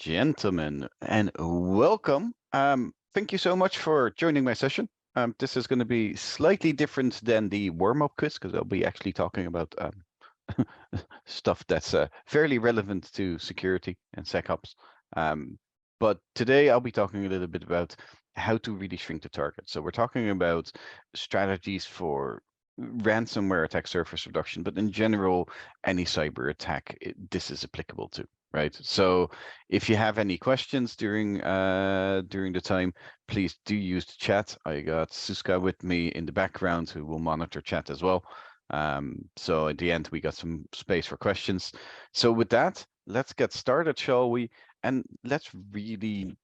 gentlemen, and welcome. Thank you so much for joining my session. This is going to be slightly different than the warm-up quiz because I'll be actually talking about stuff that's fairly relevant to security and SecOps. But today I'll be talking a little bit about how to really shrink the target. So we're talking about strategies for ransomware attack surface reduction, but in general, any cyber attack, this is applicable to. Right. So if you have any questions during the time, please do use the chat. I got Suska with me in the background who will monitor chat as well. So at the end, we got some space for questions. So with that, let's get started, shall we? And let's really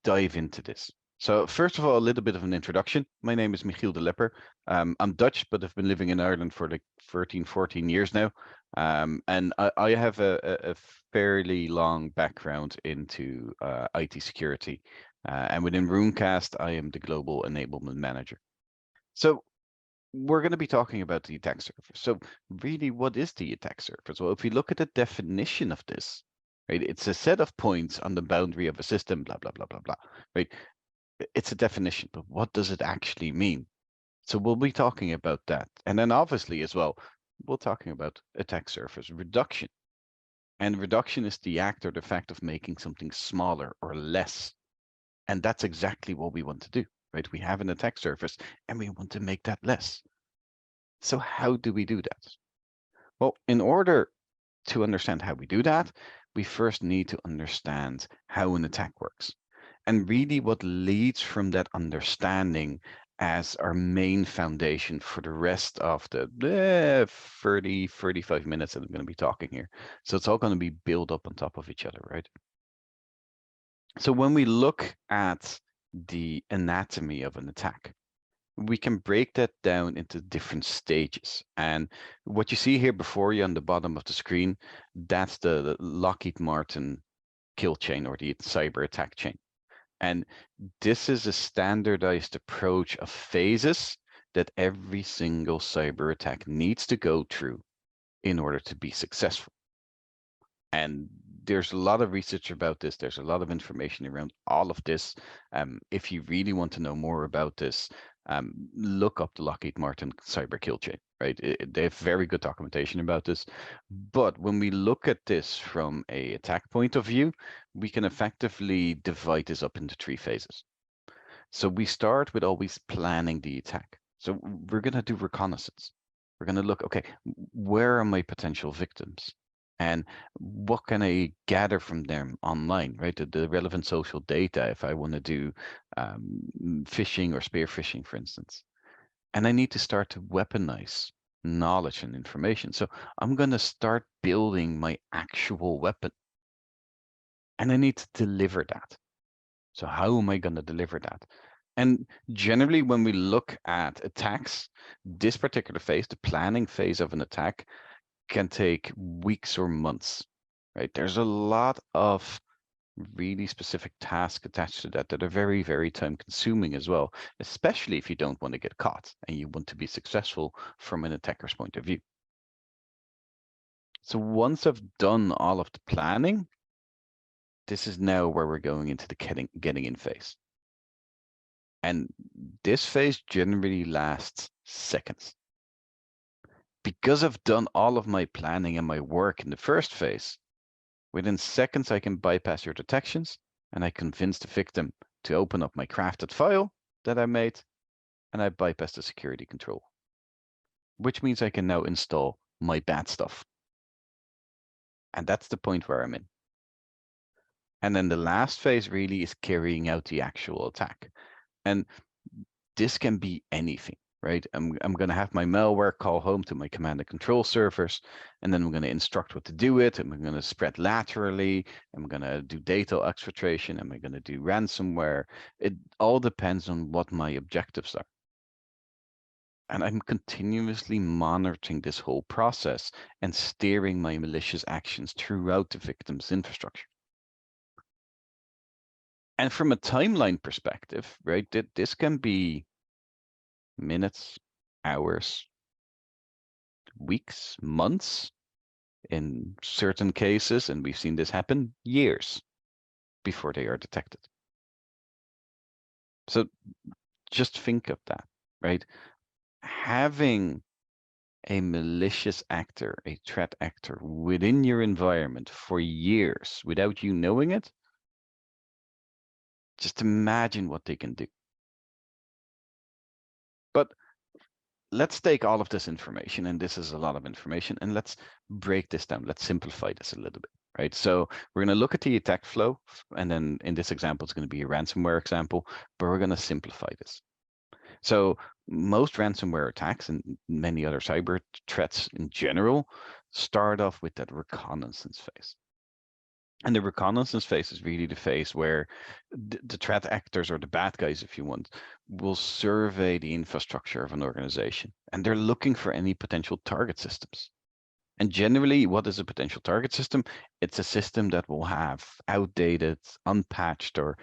dive into this. So first of all, a little bit of an introduction. My name is Michiel de Lepper. I'm Dutch, but I've been living in Ireland for like 13, 14 years now. And I have a fairly long background into IT security. And within Runecast, I am the global enablement manager. So we're going to be talking about the attack surface. So really, what is the attack surface? Well, if we look at the definition of this, right, it's a set of points on the boundary of a system, blah, blah, blah, blah, blah, right? It's a definition, but what does it actually mean? So we'll be talking about that. And then obviously as well, we're talking about attack surface reduction. And reduction is the act or the fact of making something smaller or less. And that's exactly what we want to do, right? We have an attack surface and we want to make that less. So how do we do that? Well, in order to understand how we do that, we first need to understand how an attack works. And really what leads from that understanding as our main foundation for the rest of the 30, 35 minutes that I'm going to be talking here. So it's all going to be built up on top of each other, right? So when we look at the anatomy of an attack, we can break that down into different stages. And what you see here before you on the bottom of the screen, that's the Lockheed Martin kill chain or the cyber attack chain. And this is a standardized approach of phases that every single cyber attack needs to go through in order to be successful. And there's a lot of research about this. There's a lot of information around all of this. If you really want to know more about this, look up the Lockheed Martin cyber kill chain, right? They have very good documentation about this. But when we look at this from an attack point of view, we can effectively divide this up into 3 phases. So we start with always planning the attack. So we're going to do reconnaissance. We're going to look, okay, where are my potential victims? And what can I gather from them online, right? The relevant social data if I want to do phishing or spear phishing, for instance. And I need to start to weaponize knowledge and information. So I'm going to start building my actual weapon. And I need to deliver that. So how am I going to deliver that? And generally, when we look at attacks, this particular phase, the planning phase of an attack, can take weeks or months, right? There's a lot of really specific tasks attached to that are very, very time consuming as well, especially if you don't want to get caught and you want to be successful from an attacker's point of view. So once I've done all of the planning, this is now where we're going into the getting in phase. And this phase generally lasts seconds. Because I've done all of my planning and my work in the first phase, within seconds I can bypass your detections and I convince the victim to open up my crafted file that I made and I bypass the security control, which means I can now install my bad stuff. And that's the point where I'm in. And then the last phase really is carrying out the actual attack. And this can be anything. Right? I'm going to have my malware call home to my command and control servers, and then I'm going to instruct what to do with it. I'm going to spread laterally. I'm going to do data exfiltration. Am I going to do ransomware? It all depends on what my objectives are. And I'm continuously monitoring this whole process and steering my malicious actions throughout the victim's infrastructure. And from a timeline perspective, right, this can be minutes, hours, weeks, months, in certain cases, and we've seen this happen, years before they are detected. So just think of that, right? Having a malicious actor, a threat actor within your environment for years without you knowing it, just imagine what they can do. But let's take all of this information, and this is a lot of information, and let's break this down. Let's simplify this a little bit, right? So we're going to look at the attack flow, and then in this example, it's going to be a ransomware example, but we're going to simplify this. So most ransomware attacks and many other cyber threats in general start off with that reconnaissance phase. And the reconnaissance phase is really the phase where the threat actors, or the bad guys, if you want, will survey the infrastructure of an organization. And they're looking for any potential target systems. And generally, what is a potential target system? It's a system that will have outdated, unpatched, or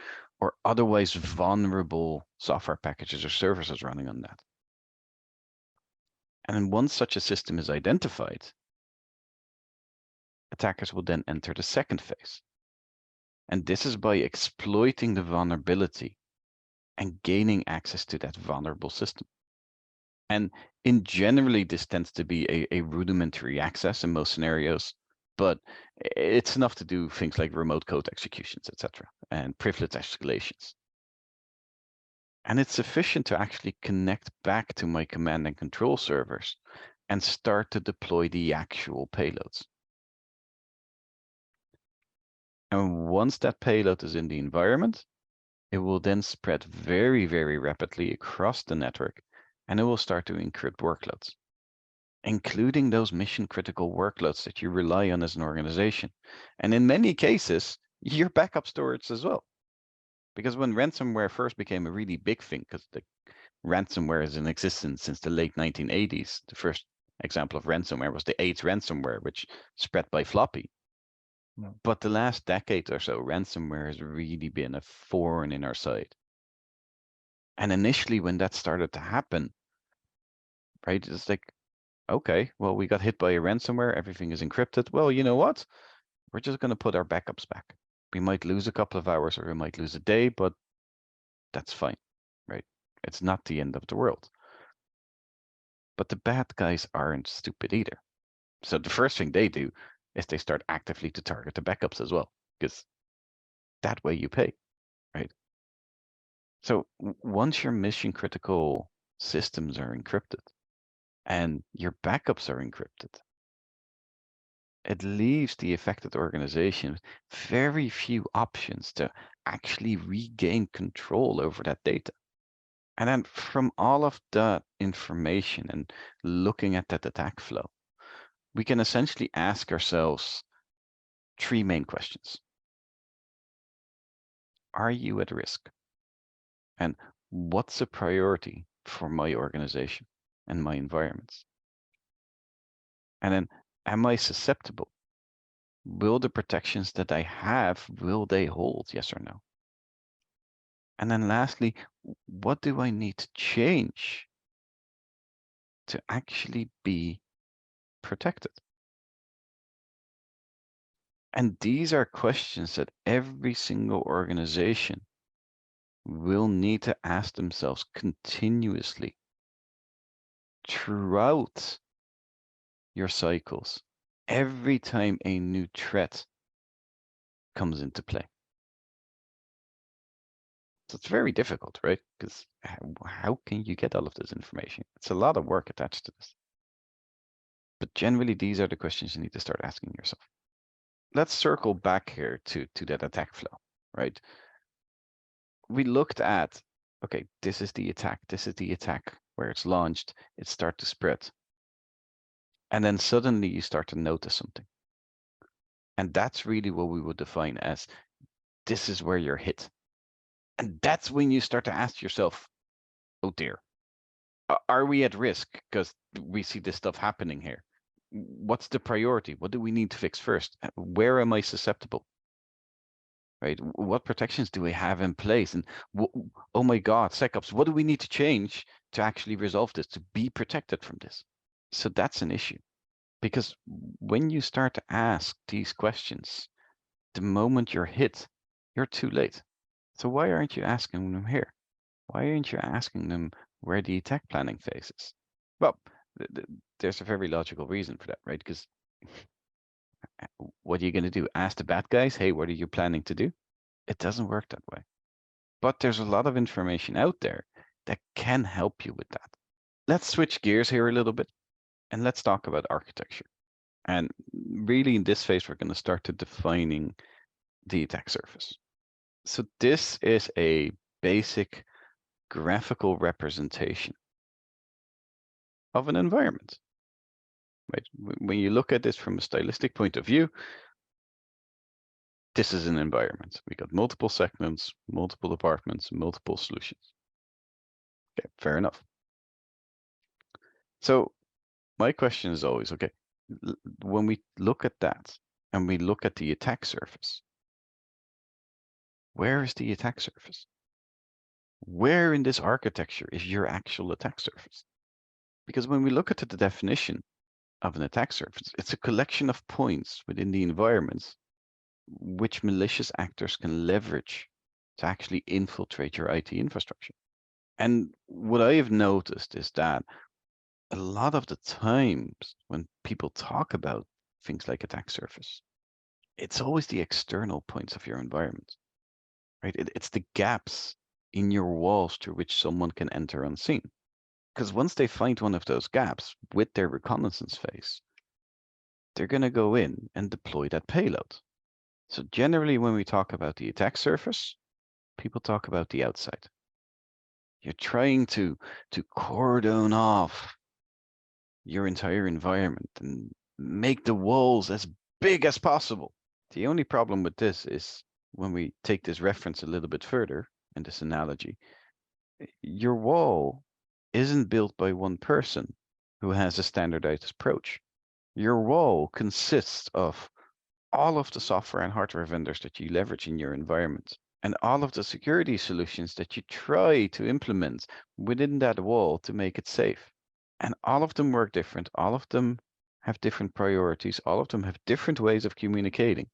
otherwise vulnerable software packages or services running on that. And once such a system is identified, attackers will then enter the second phase. And this is by exploiting the vulnerability and gaining access to that vulnerable system. And in generally, this tends to be a rudimentary access in most scenarios, but it's enough to do things like remote code executions, etc., and privilege escalations. And it's sufficient to actually connect back to my command and control servers and start to deploy the actual payloads. And once that payload is in the environment, it will then spread very, very rapidly across the network, and it will start to encrypt workloads, including those mission critical workloads that you rely on as an organization. And in many cases, your backup storage as well. Because when ransomware first became a really big thing, because the ransomware is in existence since the late 1980s, the first example of ransomware was the AIDS ransomware, which spread by floppy. But the last decade or so, ransomware has really been a thorn in our side. And initially, when that started to happen, right, it's like, okay, well, we got hit by a ransomware, everything is encrypted. Well, you know what? We're just going to put our backups back. We might lose a couple of hours or we might lose a day, but that's fine, right? It's not the end of the world. But the bad guys aren't stupid either. So the first thing they do is they start actively to target the backups as well, because that way you pay, right? So once your mission critical systems are encrypted and your backups are encrypted, it leaves the affected organization with very few options to actually regain control over that data. And then from all of that information and looking at that attack flow, we can essentially ask ourselves three main questions. Are you at risk? And what's a priority for my organization and my environments? And then, am I susceptible? Will the protections that I have, will they hold, yes or no? And then lastly, what do I need to change to actually be protected? And these are questions that every single organization will need to ask themselves continuously throughout your cycles, every time a new threat comes into play. So it's very difficult, right? Because how can you get all of this information? It's a lot of work attached to this. But generally, these are the questions you need to start asking yourself. Let's circle back here to that attack flow, right? We looked at, okay, this is the attack where it's launched, it starts to spread. And then suddenly you start to notice something. And that's really what we would define as, this is where you're hit. And that's when you start to ask yourself, oh dear, are we at risk because we see this stuff happening here? What's the priority? What do we need to fix first? Where am I susceptible? Right? What protections do we have in place? And oh my God, SecOps, what do we need to change to actually resolve this, to be protected from this? So that's an issue. Because when you start to ask these questions, the moment you're hit, you're too late. So why aren't you asking them here? Why aren't you asking them where the attack planning phase is? Well, there's a very logical reason for that, right? Because what are you going to do? Ask the bad guys, hey, what are you planning to do? It doesn't work that way. But there's a lot of information out there that can help you with that. Let's switch gears here a little bit and let's talk about architecture. And really in this phase, we're going to start to defining the attack surface. So this is a basic graphical representation of an environment. Right? When you look at this from a stylistic point of view, this is an environment. We got multiple segments, multiple departments, multiple solutions. Okay, fair enough. So my question is always, okay, when we look at that and we look at the attack surface, where is the attack surface? Where in this architecture is your actual attack surface? Because when we look at the definition of an attack surface, it's a collection of points within the environment which malicious actors can leverage to actually infiltrate your IT infrastructure. And what I have noticed is that a lot of the times when people talk about things like attack surface, it's always the external points of your environment, right? It's the gaps in your walls through which someone can enter unseen. Because once they find one of those gaps with their reconnaissance phase, they're going to go in and deploy that payload. So generally, when we talk about the attack surface, people talk about the outside. You're trying to cordon off your entire environment and make the walls as big as possible. The only problem with this is when we take this reference a little bit further in this analogy, your wall isn't built by one person who has a standardized approach. Your wall consists of all of the software and hardware vendors that you leverage in your environment and all of the security solutions that you try to implement within that wall to make it safe. And all of them work different. All of them have different priorities. All of them have different ways of communicating.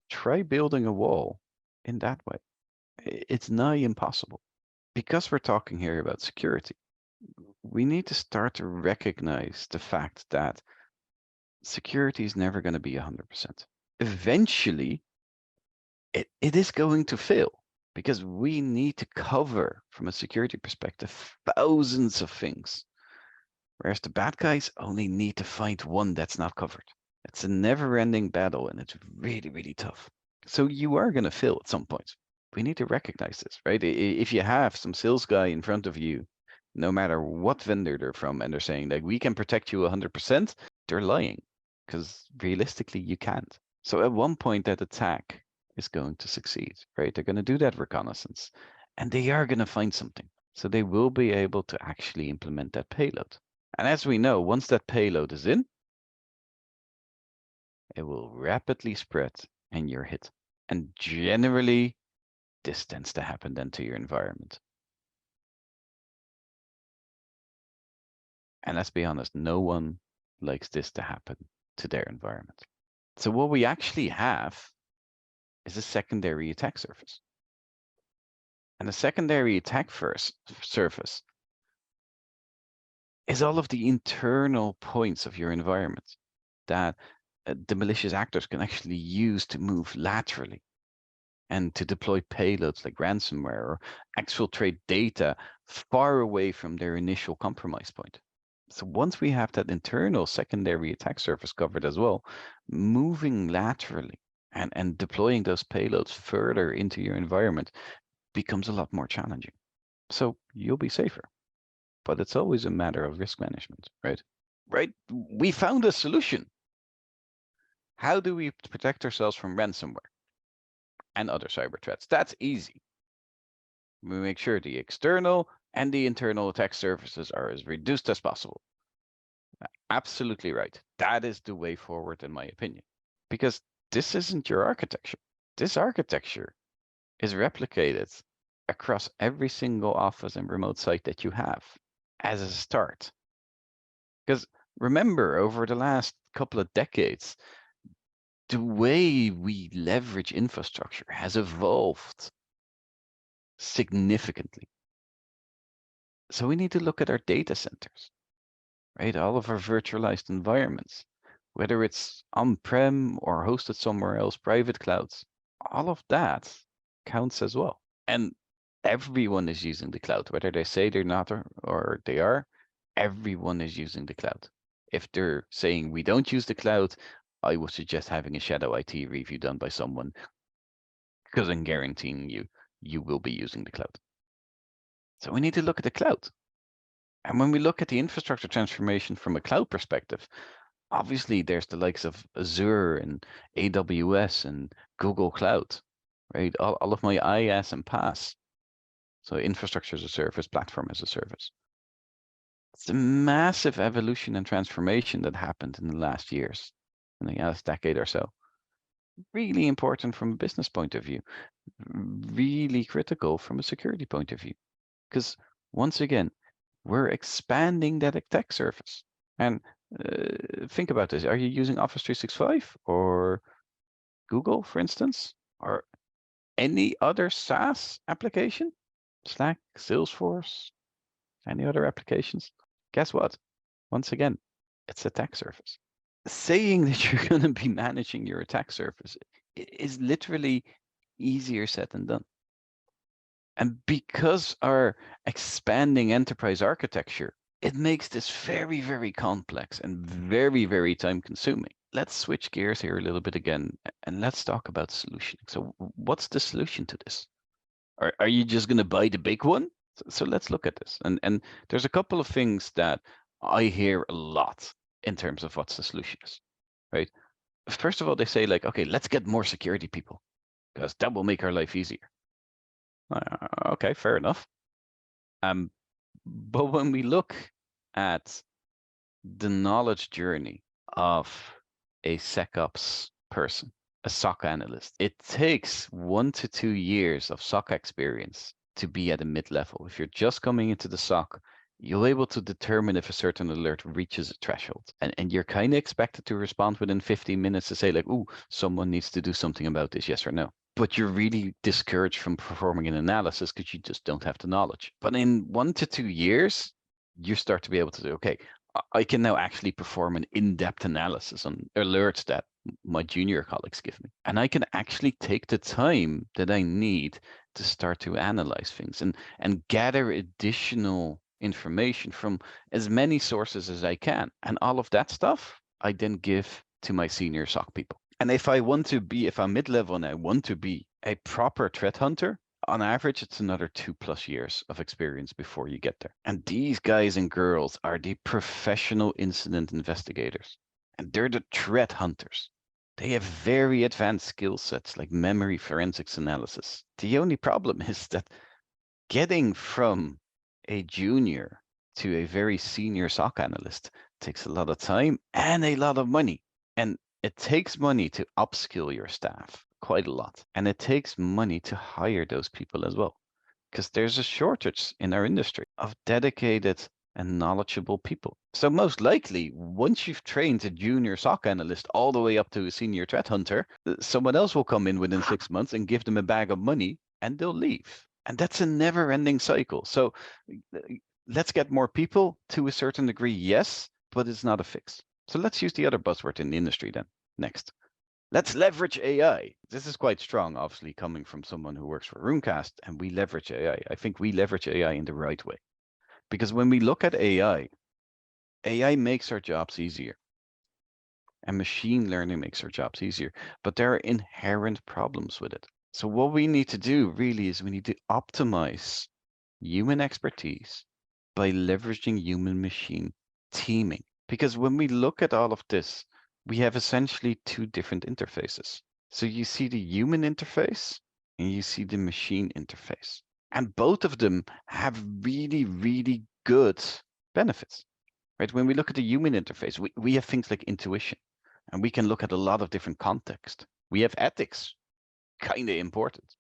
Try building a wall in that way. It's nigh impossible. Because we're talking here about security, we need to start to recognize the fact that security is never going to be 100%. Eventually, it is going to fail because we need to cover, from a security perspective, thousands of things. Whereas the bad guys only need to find one that's not covered. It's a never-ending battle and it's really, really tough. So you are going to fail at some point. We need to recognize this, right? If you have some sales guy in front of you, no matter what vendor they're from, and they're saying that we can protect you 100%, they're lying because realistically you can't. So at one point that attack is going to succeed, right? They're going to do that reconnaissance and they are going to find something. So they will be able to actually implement that payload. And as we know, once that payload is in, it will rapidly spread and you're hit. And generally, this tends to happen then to your environment. And let's be honest, no one likes this to happen to their environment. So what we actually have is a secondary attack surface. And the secondary attack surface is all of the internal points of your environment that the malicious actors can actually use to move laterally and to deploy payloads like ransomware or exfiltrate data far away from their initial compromise point. So once we have that internal secondary attack surface covered as well, moving laterally and deploying those payloads further into your environment becomes a lot more challenging. So you'll be safer. But it's always a matter of risk management, right? Right? We found a solution. How do we protect ourselves from ransomware and other cyber threats? That's easy. We make sure the external and the internal attack surfaces are as reduced as possible. Absolutely right. That is the way forward, in my opinion. Because this isn't your architecture. This architecture is replicated across every single office and remote site that you have as a start. Because remember, over the last couple of decades, the way we leverage infrastructure has evolved significantly. So we need to look at our data centers, right? All of our virtualized environments, whether it's on-prem or hosted somewhere else, private clouds, all of that counts as well. And everyone is using the cloud, whether they say they're not or they are, everyone is using the cloud. If they're saying we don't use the cloud, I would suggest having a shadow IT review done by someone, because I'm guaranteeing you, you will be using the cloud. So we need to look at the cloud. And when we look at the infrastructure transformation from a cloud perspective, obviously there's the likes of Azure and AWS and Google Cloud, right? All of my IaaS and PaaS. So infrastructure as a service, platform as a service. It's a massive evolution and transformation that happened in the last years, in the last decade or so. Really important from a business point of view, really critical from a security point of view. Because once again, we're expanding that attack surface. And think about this. Are you using Office 365 or Google, for instance, or any other SaaS application? Slack, Salesforce, any other applications? Guess what? Once again, it's attack surface. Saying that you're going to be managing your attack surface is literally easier said than done. And because our expanding enterprise architecture, it makes this very, very complex and very, very time consuming. Let's switch gears here a little bit again, and let's talk about solutioning. So what's the solution to this? Are you just going to buy the big one? So let's look at this. And there's a couple of things that I hear a lot in terms of what's the solution is, right? First of all, they say like, okay, let's get more security people because that will make our life easier. Okay, fair enough. But when we look at the knowledge journey of a SecOps person, a SOC analyst, it takes 1 to 2 years of SOC experience to be at a mid-level. If you're just coming into the SOC, you're able to determine if a certain alert reaches a threshold. And you're kind of expected to respond within 15 minutes to say like, ooh, someone needs to do something about this, yes or no. But you're really discouraged from performing an analysis because you just don't have the knowledge. But in 1 to 2 years, you start to be able to say, okay, I can now actually perform an in-depth analysis on alerts that my junior colleagues give me. And I can actually take the time that I need to start to analyze things and gather additional information from as many sources as I can. And all of that stuff, I then give to my senior SOC people. And if I'm mid-level and I want to be a proper threat hunter, on average, it's another 2+ years of experience before you get there. And these guys and girls are the professional incident investigators. And they're the threat hunters. They have very advanced skill sets like memory forensics analysis. The only problem is that getting from a junior to a very senior SOC analyst takes a lot of time and a lot of money. And it takes money to upskill your staff quite a lot. And it takes money to hire those people as well, because there's a shortage in our industry of dedicated and knowledgeable people. So most likely, once you've trained a junior SOC analyst all the way up to a senior threat hunter, someone else will come in within 6 months and give them a bag of money and they'll leave. And that's a never-ending cycle. So let's get more people to a certain degree, yes, but it's not a fix. So let's use the other buzzword in the industry then. Next. Let's leverage AI. This is quite strong, obviously, coming from someone who works for Runecast, and we leverage AI. I think we leverage AI in the right way. Because when we look at AI, AI makes our jobs easier. And machine learning makes our jobs easier. But there are inherent problems with it. So what we need to do really is we need to optimize human expertise by leveraging human-machine teaming. Because when we look at all of this, we have essentially 2 different interfaces. So you see the human interface and you see the machine interface. And both of them have really, really good benefits, right? When we look at the human interface, we have things like intuition, and we can look at a lot of different context. We have ethics, kind of important.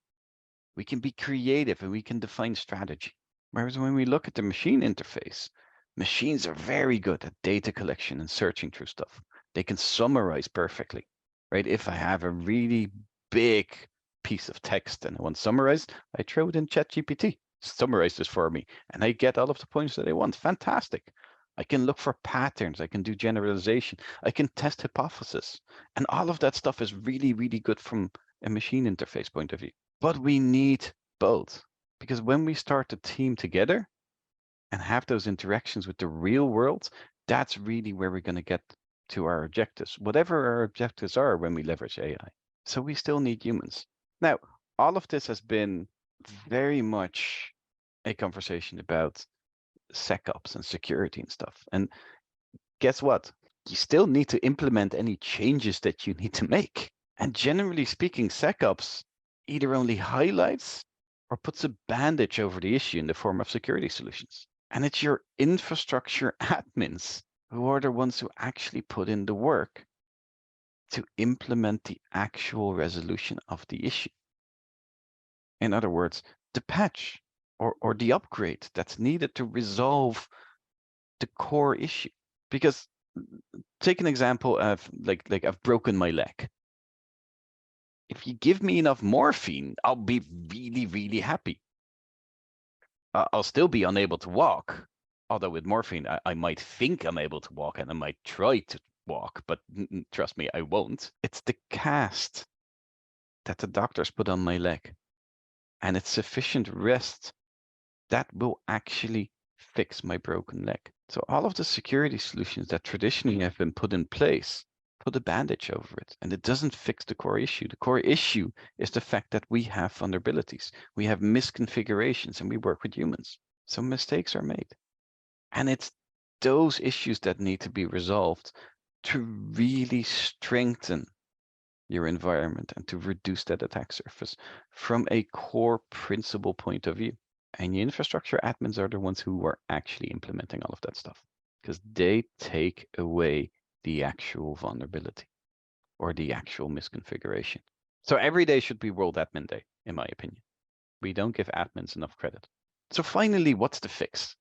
We can be creative and we can define strategy. Whereas when we look at the machine interface, Machines are very good at data collection and searching through stuff. They can summarize perfectly, right? If I have a really big piece of text and I want summarized, I throw it in ChatGPT, summarize this for me, and I get all of the points that I want. Fantastic. I can look for patterns. I can do generalization. I can test hypothesis. And all of that stuff is really, really good from a machine interface point of view. But we need both, because when we start to team together and have those interactions with the real world, that's really where we're going to get to our objectives, whatever our objectives are when we leverage AI. So we still need humans. Now, all of this has been very much a conversation about SecOps and security and stuff. And guess what? You still need to implement any changes that you need to make. And generally speaking, SecOps either only highlights or puts a bandage over the issue in the form of security solutions. And it's your infrastructure admins who are the ones who actually put in the work to implement the actual resolution of the issue. In other words, the patch or the upgrade that's needed to resolve the core issue. Because take an example of like I've broken my leg. If you give me enough morphine, I'll be really, really happy. I'll still be unable to walk. Although with morphine, I might think I'm able to walk and I might try to walk, but trust me, I won't. It's the cast that the doctors put on my leg and it's sufficient rest that will actually fix my broken leg. So all of the security solutions that traditionally have been put in place put a bandage over it, and it doesn't fix the core issue. The core issue is the fact that we have vulnerabilities, we have misconfigurations, and we work with humans. So mistakes are made. And it's those issues that need to be resolved to really strengthen your environment and to reduce that attack surface from a core principle point of view. And the infrastructure admins are the ones who are actually implementing all of that stuff because they take away the actual vulnerability or the actual misconfiguration. So every day should be World Admin Day, in my opinion. We don't give admins enough credit. So finally, what's the fix?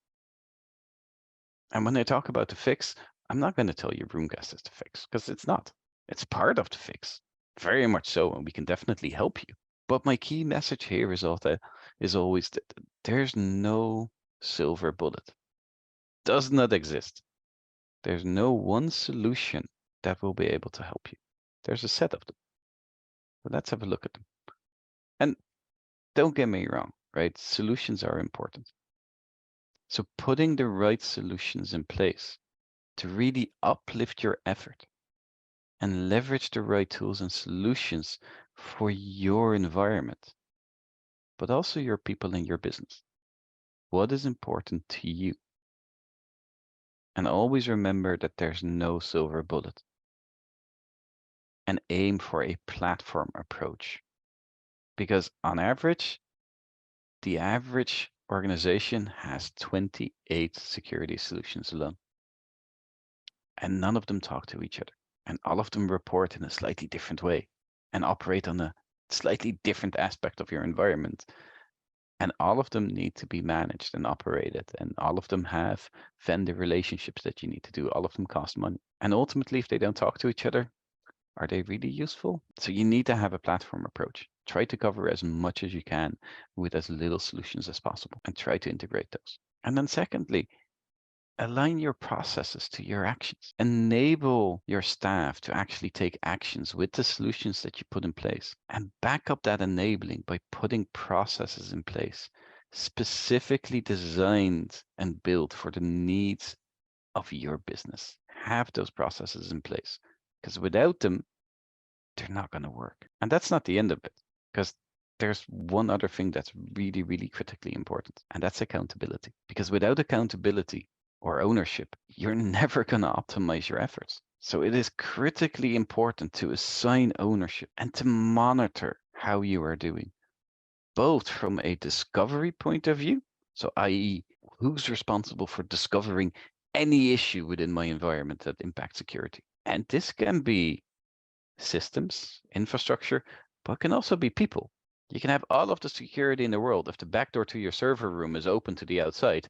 And when I talk about the fix, I'm not going to tell you Runecast is the fix because it's not. It's part of the fix, very much so, and we can definitely help you. But my key message here is always that there's no silver bullet. Does not exist. There's no one solution that will be able to help you. There's a set of them. So let's have a look at them. And don't get me wrong, right? Solutions are important. So putting the right solutions in place to really uplift your effort and leverage the right tools and solutions for your environment, but also your people and your business. What is important to you? And always remember that there's no silver bullet. And aim for a platform approach. Because on average, the average organization has 28 security solutions alone. And none of them talk to each other. And all of them report in a slightly different way and operate on a slightly different aspect of your environment. And all of them need to be managed and operated. And all of them have vendor relationships that you need to do. All of them cost money. And ultimately, if they don't talk to each other, are they really useful? So you need to have a platform approach. Try to cover as much as you can with as little solutions as possible and try to integrate those. And then secondly, align your processes to your actions. Enable your staff to actually take actions with the solutions that you put in place and back up that enabling by putting processes in place specifically designed and built for the needs of your business. Have those processes in place because without them, they're not going to work. And that's not the end of it because there's one other thing that's really, really critically important, and that's accountability. Because without accountability, or ownership, you're never going to optimize your efforts. So it is critically important to assign ownership and to monitor how you are doing, both from a discovery point of view, so i.e., who's responsible for discovering any issue within my environment that impacts security. And this can be systems, infrastructure, but it can also be people. You can have all of the security in the world. If the back door to your server room is open to the outside,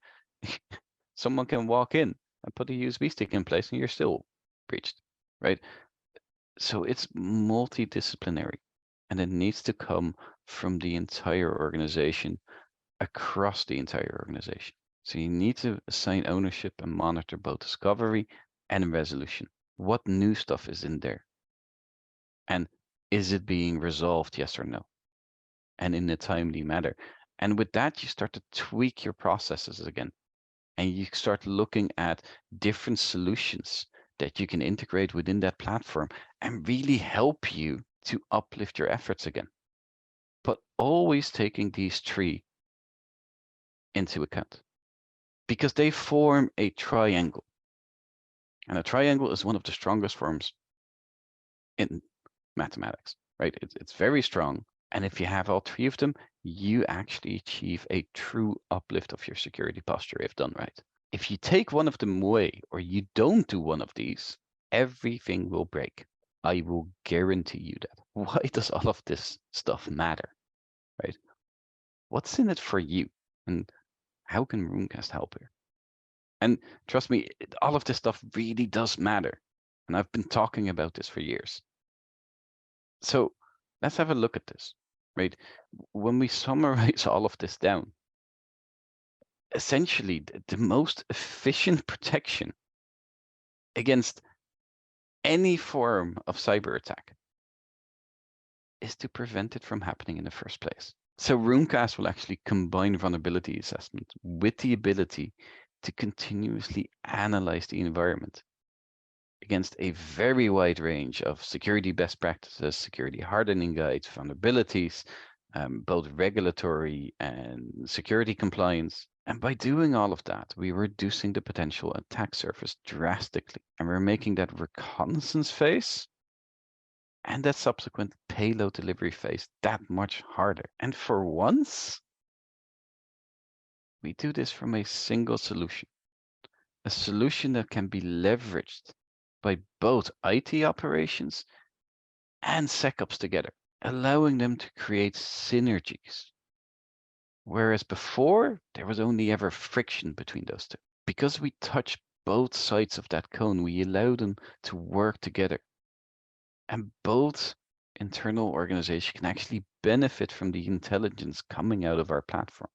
Someone can walk in and put a USB stick in place and you're still breached, right? So it's multidisciplinary and it needs to come from the entire organization, across the entire organization. So you need to assign ownership and monitor both discovery and resolution. What new stuff is in there? And is it being resolved, yes or no? And in a timely manner. And with that, you start to tweak your processes again. And you start looking at different solutions that you can integrate within that platform and really help you to uplift your efforts again. But always taking these three into account because they form a triangle. And a triangle is one of the strongest forms in mathematics, right? It's very strong. And if you have all three of them, you actually achieve a true uplift of your security posture if done right. If you take one of them away or you don't do one of these, everything will break. I will guarantee you that. Why does all of this stuff matter, right? What's in it for you? And how can Runecast help here? And trust me, all of this stuff really does matter. And I've been talking about this for years. So let's have a look at this, right? When we summarize all of this down, essentially the most efficient protection against any form of cyber attack is to prevent it from happening in the first place. So Runecast will actually combine vulnerability assessment with the ability to continuously analyze the environment against a very wide range of security best practices, security hardening guides, vulnerabilities, both regulatory and security compliance. And by doing all of that, we're reducing the potential attack surface drastically. And we're making that reconnaissance phase and that subsequent payload delivery phase that much harder. And for once, we do this from a single solution, a solution that can be leveraged by both IT operations and SecOps together, allowing them to create synergies. Whereas before, there was only ever friction between those two. Because we touch both sides of that cone, we allow them to work together. And both internal organizations can actually benefit from the intelligence coming out of our platform,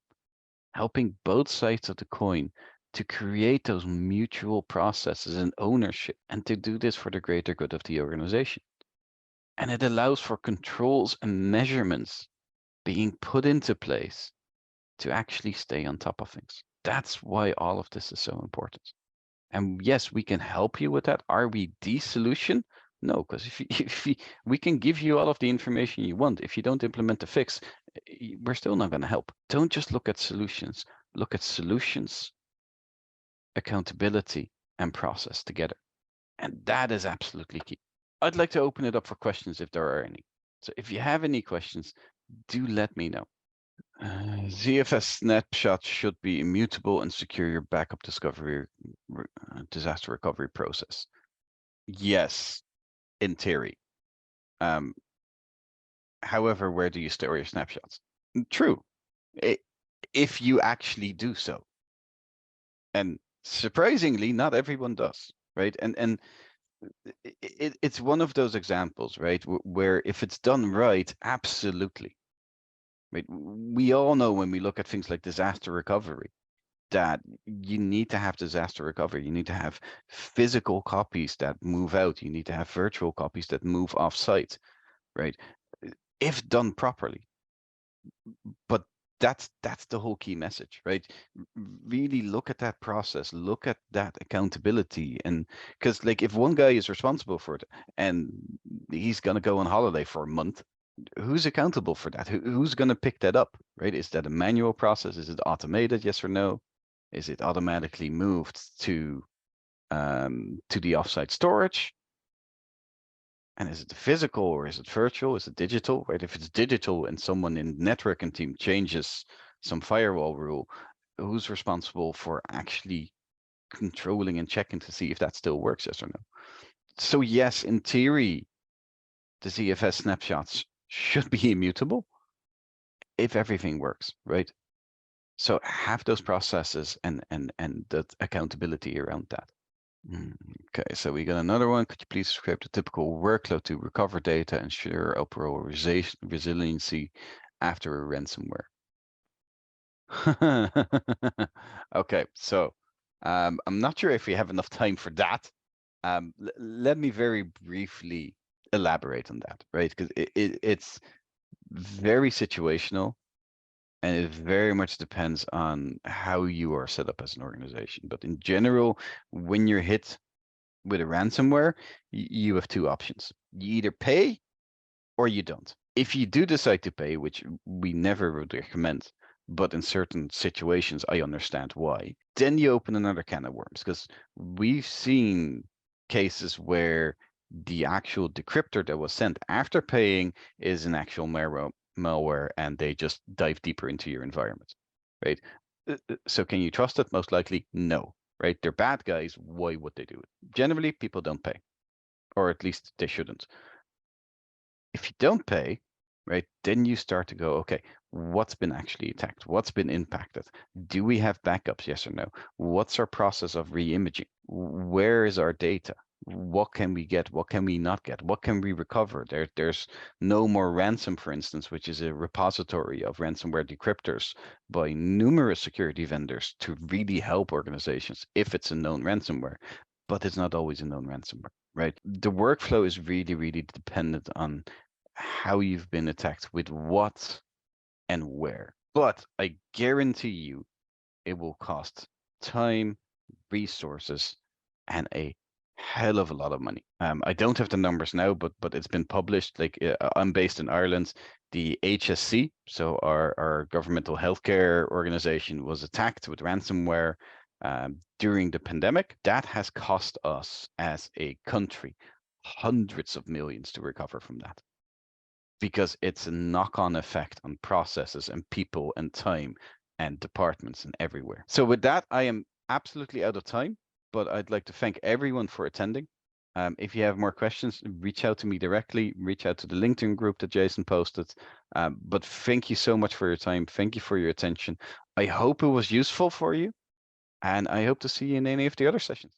helping both sides of the coin to create those mutual processes and ownership, and to do this for the greater good of the organization. And it allows for controls and measurements being put into place to actually stay on top of things. That's why all of this is so important. And yes, we can help you with that. Are we the solution? No, because we can give you all of the information you want. If you don't implement the fix, we're still not going to help. Don't just look at solutions. Look at solutions, accountability, and process together. And that is absolutely key. I'd like to open it up for questions if there are any. So if you have any questions, do let me know. ZFS snapshots should be immutable and secure your backup discovery, disaster recovery process. Yes, in theory. However, where do you store your snapshots? True, if you actually do so. And surprisingly, not everyone does, right? And it's one of those examples, right, where if it's done right, absolutely. Right? We all know when we look at things like disaster recovery that you need to have disaster recovery. You need to have physical copies that move out. You need to have virtual copies that move off site, right? If done properly. But that's the whole key message, right? Really look at that process, look at that accountability. And because like if one guy is responsible for it and he's going to go on holiday for a month, who's accountable for that? Who's going to pick that up, right? Is that a manual process? Is it automated? Yes or no? Is it automatically moved to the offsite storage? And is it physical or is it virtual? Is it digital? Right? If it's digital and someone in the networking team changes some firewall rule, who's responsible for actually controlling and checking to see if that still works? Yes or no? So yes, in theory, the ZFS snapshots should be immutable if everything works, right? So have those processes and that accountability around that. Okay, so we got another one. Could you please describe the typical workload to recover data, ensure overall resiliency after a ransomware? Okay, so I'm not sure if we have enough time for that. Let me very briefly elaborate on that, right? Because it's very situational, and it very much depends on how you are set up as an organization. But in general, when you're hit with a ransomware, you have two options. You either pay or you don't. If you do decide to pay, which we never would recommend, but in certain situations, I understand why, then you open another can of worms, because we've seen cases where the actual decryptor that was sent after paying is an actual malware, and they just dive deeper into your environment, right? So can you trust it? Most likely, no, right? They're bad guys. Why would they do it? Generally, people don't pay, or at least they shouldn't. If you don't pay, right, then you start to go, okay, what's been actually attacked? What's been impacted? Do we have backups? Yes or no? What's our process of re-imaging? Where is our data? What can we get? What can we not get? What can we recover? There's No More Ransom, for instance, which is a repository of ransomware decryptors by numerous security vendors to really help organizations if it's a known ransomware, but it's not always a known ransomware, right? The workflow is really, really dependent on how you've been attacked, with what and where. But I guarantee you it will cost time, resources, and a hell of a lot of money. I don't have the numbers now, but it's been published. Like I'm based in Ireland. The HSC, so our governmental healthcare organization, was attacked with ransomware during the pandemic. That has cost us as a country hundreds of millions to recover from that, because it's a knock-on effect on processes and people and time and departments and everywhere. So with that, I am absolutely out of time, but I'd like to thank everyone for attending. If you have more questions, reach out to me directly, reach out to the LinkedIn group that Jason posted. But thank you so much for your time. Thank you for your attention. I hope it was useful for you, and I hope to see you in any of the other sessions.